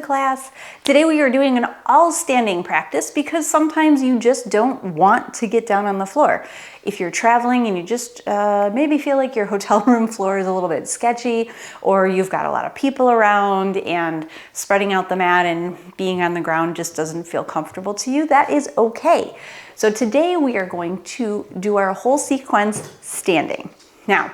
class. Today we are doing an all standing practice because sometimes you just don't want to get down on the floor. If you're traveling and you just maybe feel like your hotel room floor is a little bit sketchy, or you've got a lot of people around and spreading out the mat and being on the ground just doesn't feel comfortable to you, that is okay. So today we are going to do our whole sequence standing. Now,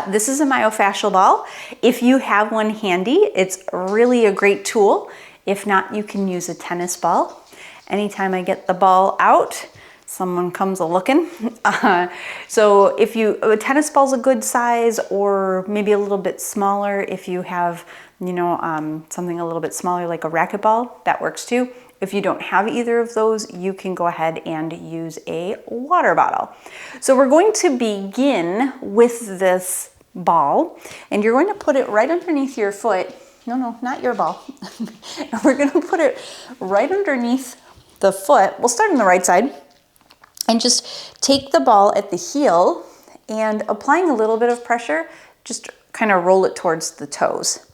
this is a myofascial ball. If you have one handy, it's really a great tool. If not, you can use a tennis ball. Anytime I get the ball out, someone comes a-looking. So a tennis ball's a good size, or maybe a little bit smaller if you have, something a little bit smaller like a racquetball, that works too. If you don't have either of those, you can go ahead and use a water bottle. So we're going to begin with this ball, and you're going to put it right underneath your foot. No, not your ball. We're going to put it right underneath the foot. We'll start on the right side and just take the ball at the heel and applying a little bit of pressure, just kind of roll it towards the toes.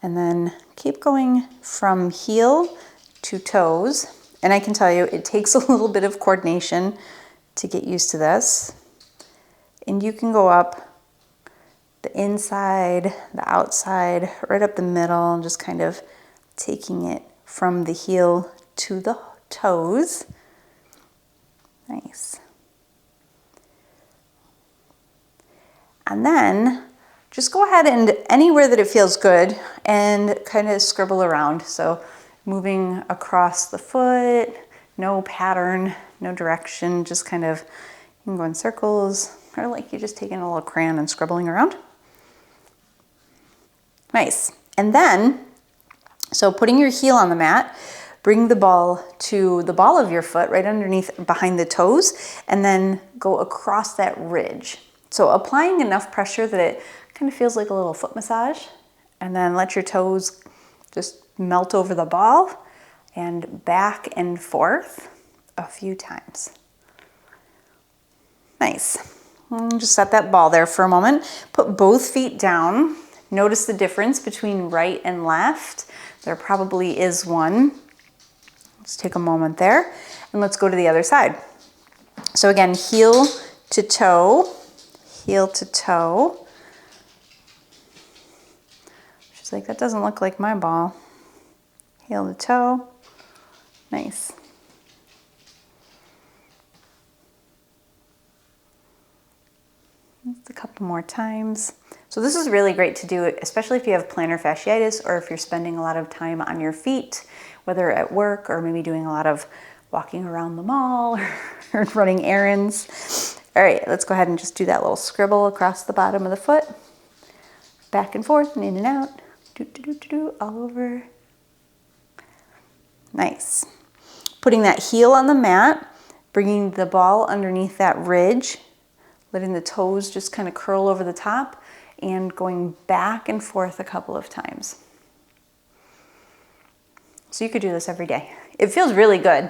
And then keep going from heel to toes. And I can tell you, it takes a little bit of coordination to get used to this. And you can go up the inside, the outside, right up the middle, and just kind of taking it from the heel to the toes. Nice. And then just go ahead and anywhere that it feels good and kind of scribble around. So moving across the foot, no pattern, no direction, just kind of, you can go in circles, or like you're just taking a little crayon and scribbling around. Nice. And then, so putting your heel on the mat, bring the ball to the ball of your foot right underneath behind the toes, and then go across that ridge. So applying enough pressure that it kind of feels like a little foot massage, and then let your toes just melt over the ball and back and forth a few times. Nice. And just set that ball there for a moment. Put both feet down. Notice the difference between right and left. There probably is one. Let's take a moment there and let's go to the other side. So again, heel to toe, heel to toe. She's like, that doesn't look like my ball. Heel to toe. Nice. Just a couple more times. So this is really great to do, especially if you have plantar fasciitis or if you're spending a lot of time on your feet, whether at work or maybe doing a lot of walking around the mall or running errands. All right, let's go ahead and just do that little scribble across the bottom of the foot. Back and forth and in and out. All over. Nice. Putting that heel on the mat, bringing the ball underneath that ridge, letting the toes just kind of curl over the top, and going back and forth a couple of times. So you could do this every day. It feels really good.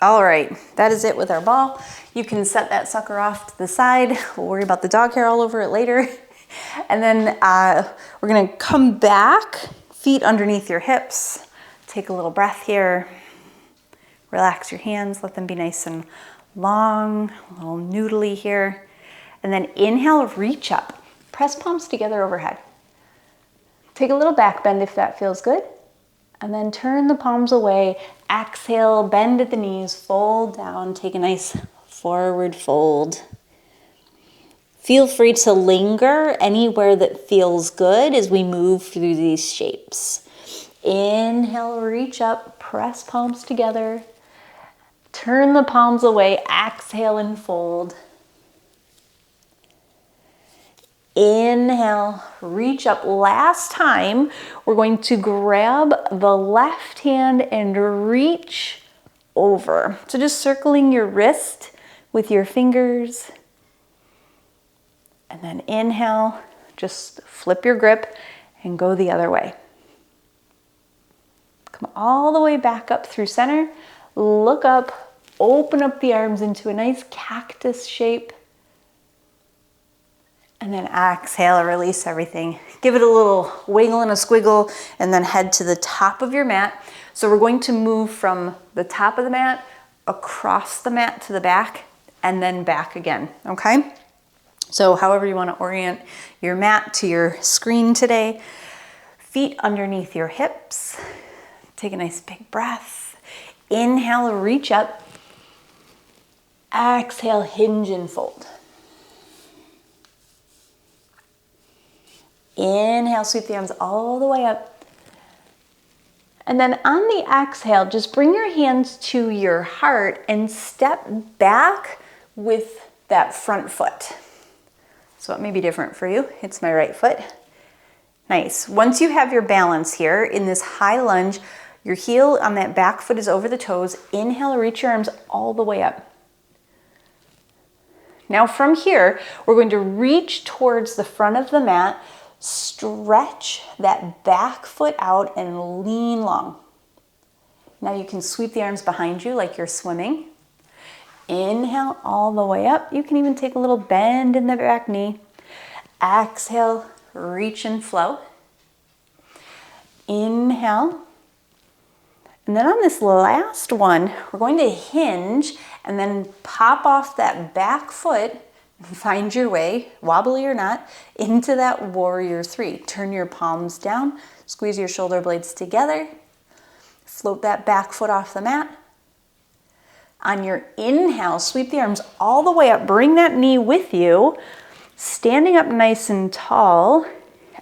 All right, that is it with our ball. You can set that sucker off to the side. We'll worry about the dog hair all over it later. And then we're gonna come back, feet underneath your hips. Take a little breath here. Relax your hands, let them be nice and long, a little noodly here. And then inhale, reach up. Press palms together overhead. Take a little back bend if that feels good. And then turn the palms away. Exhale, bend at the knees, fold down, take a nice forward fold. Feel free to linger anywhere that feels good as we move through these shapes. Inhale, reach up, press palms together. Turn the palms away, exhale and fold. Inhale, reach up. Last time, we're going to grab the left hand and reach over. So just circling your wrist with your fingers. And then inhale, just flip your grip and go the other way. Come all the way back up through center. Look up, open up the arms into a nice cactus shape. And then exhale, release everything. Give it a little wiggle and a squiggle, and then head to the top of your mat. So we're going to move from the top of the mat, across the mat to the back, and then back again, okay? So however you want to orient your mat to your screen today. Feet underneath your hips. Take a nice big breath. Inhale, reach up. Exhale, hinge and fold. Inhale, sweep the arms all the way up. And then on the exhale, just bring your hands to your heart and step back with that front foot. So it may be different for you. It's my right foot. Nice. Once you have your balance here in this high lunge, your heel on that back foot is over the toes. Inhale, reach your arms all the way up. Now from here, we're going to reach towards the front of the mat, stretch that back foot out and lean long. Now you can sweep the arms behind you like you're swimming. Inhale all the way up. You can even take a little bend in the back knee. Exhale, reach and flow. Inhale. And then on this last one, we're going to hinge and then pop off that back foot and find your way, wobbly or not, into that warrior three. Turn your palms down, squeeze your shoulder blades together, float that back foot off the mat. On your inhale, sweep the arms all the way up, bring that knee with you, standing up nice and tall,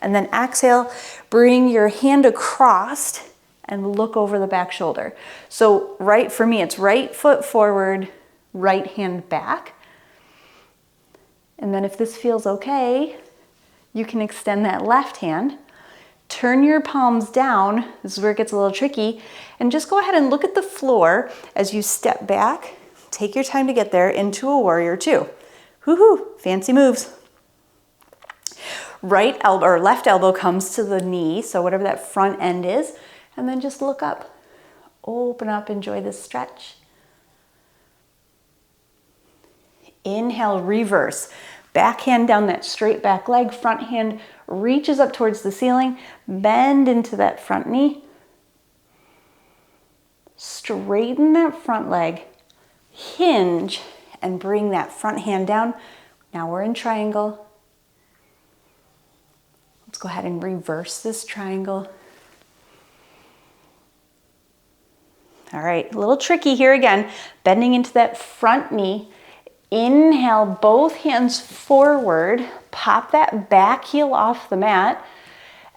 and then exhale, bring your hand across and look over the back shoulder. So right, for me, it's right foot forward, right hand back. And then if this feels okay, you can extend that left hand, turn your palms down, this is where it gets a little tricky, and just go ahead and look at the floor as you step back. Take your time to get there into a warrior two. Woohoo, fancy moves. Right elbow or left elbow comes to the knee, so whatever that front end is, and then just look up. Open up, enjoy this stretch. Inhale, reverse. Back hand down that straight back leg, front hand reaches up towards the ceiling, bend into that front knee. Straighten that front leg, hinge, and bring that front hand down. Now we're in triangle. Let's go ahead and reverse this triangle. All right, a little tricky here again, bending into that front knee. Inhale, both hands forward, pop that back heel off the mat,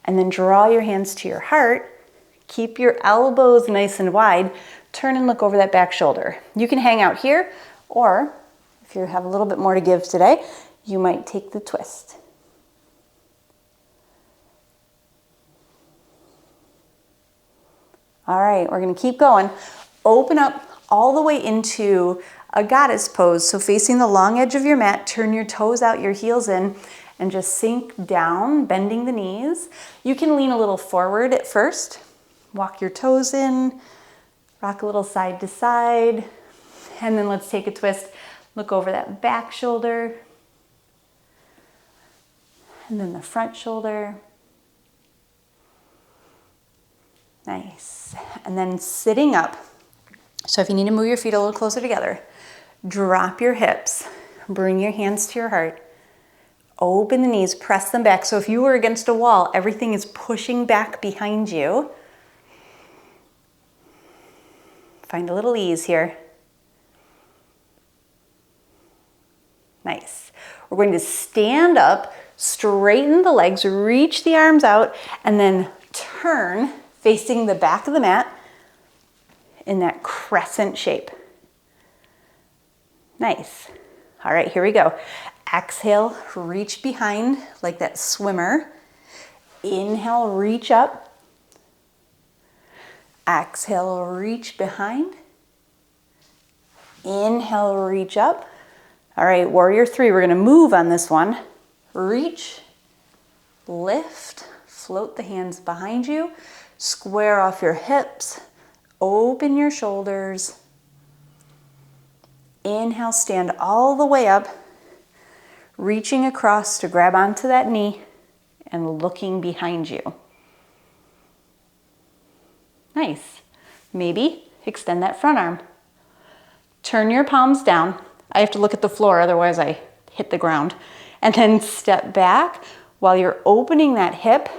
and then draw your hands to your heart. Keep your elbows nice and wide. Turn and look over that back shoulder. You can hang out here, or if you have a little bit more to give today, you might take the twist. All right, we're gonna keep going. Open up all the way into a goddess pose. So facing the long edge of your mat, turn your toes out, your heels in, and just sink down, bending the knees. You can lean a little forward at first. Walk your toes in, rock a little side to side, and then let's take a twist. Look over that back shoulder, and then the front shoulder. Nice. And then sitting up. So if you need to move your feet a little closer together, drop your hips, bring your hands to your heart, open the knees, press them back. So if you were against a wall, everything is pushing back behind you. Find a little ease here. Nice. We're going to stand up, straighten the legs, reach the arms out, and then turn facing the back of the mat in that crescent shape. Nice. All right, here we go. Exhale, reach behind like that swimmer. Inhale, reach up. Exhale, reach behind. Inhale, reach up. All right, warrior three, we're gonna move on this one. Reach, lift, float the hands behind you, square off your hips, open your shoulders. Inhale, stand all the way up. reaching across to grab onto that knee and looking behind you. Nice. Maybe extend that front arm. Turn your palms down. I have to look at the floor, otherwise I hit the ground. And then step back while you're opening that hip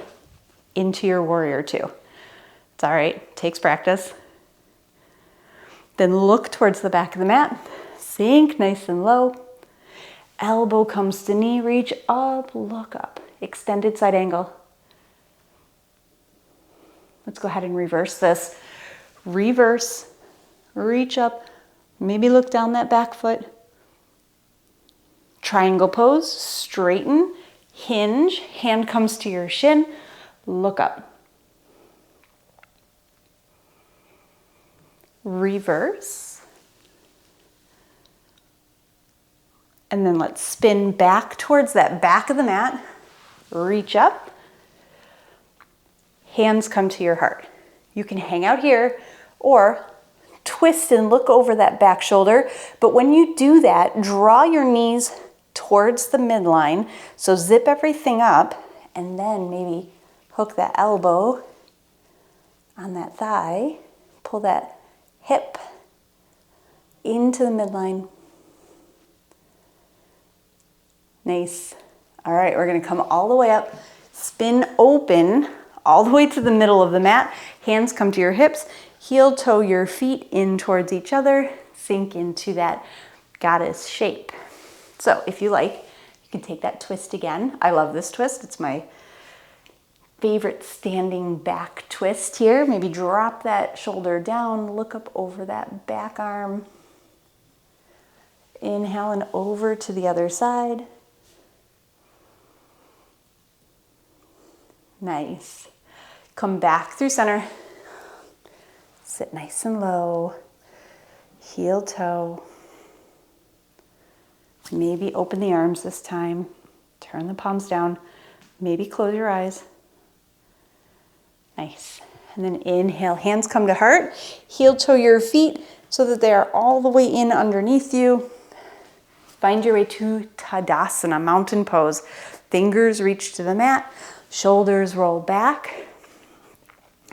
into your warrior two. It's all right, takes practice. Then look towards the back of the mat. Sink nice and low. Elbow comes to knee, reach up, look up. Extended side angle. Let's go ahead and reverse this. Reverse, reach up, maybe look down that back foot. Triangle pose, straighten, hinge, hand comes to your shin, look up. Reverse. And then let's spin back towards that back of the mat. Reach up. Hands come to your heart. You can hang out here or twist and look over that back shoulder. But when you do that, draw your knees towards the midline. So zip everything up and then maybe hook that elbow on that thigh. Pull that hip into the midline. Nice. All right, we're gonna come all the way up, spin open, all the way to the middle of the mat. Hands come to your hips, heel toe your feet in towards each other, sink into that goddess shape. So if you like, you can take that twist again. I love this twist. It's my favorite standing back twist here. Maybe drop that shoulder down, look up over that back arm. Inhale and over to the other side. Nice. Come back through center. Sit nice and low. Heel toe. Maybe open the arms this time. Turn the palms down. Maybe close your eyes. Nice. And then inhale, hands come to heart. Heel toe your feet so that they are all the way in underneath you. Find your way to Tadasana, mountain pose. Fingers reach to the mat. Shoulders roll back.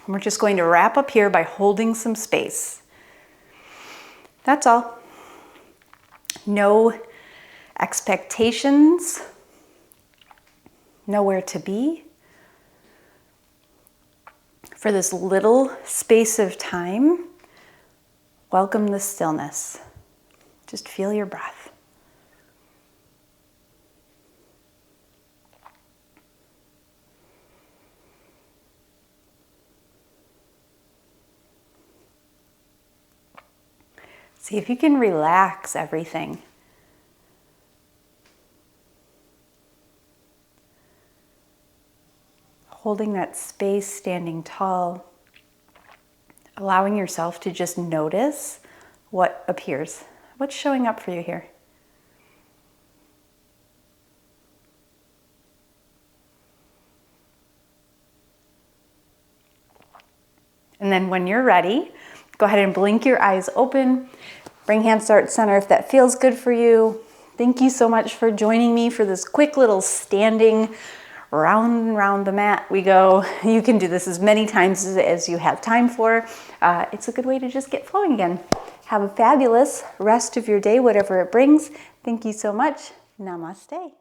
And we're just going to wrap up here by holding some space. That's all. No expectations. Nowhere to be. For this little space of time, welcome the stillness. Just feel your breath. See if you can relax everything. Holding that space, standing tall, allowing yourself to just notice what appears, what's showing up for you here. And then when you're ready, go ahead and blink your eyes open. Bring hands to heart center if that feels good for you. Thank you so much for joining me for this quick little standing round and round the mat we go. You can do this as many times as you have time for. It's a good way to just get flowing again. Have a fabulous rest of your day, whatever it brings. Thank you so much. Namaste.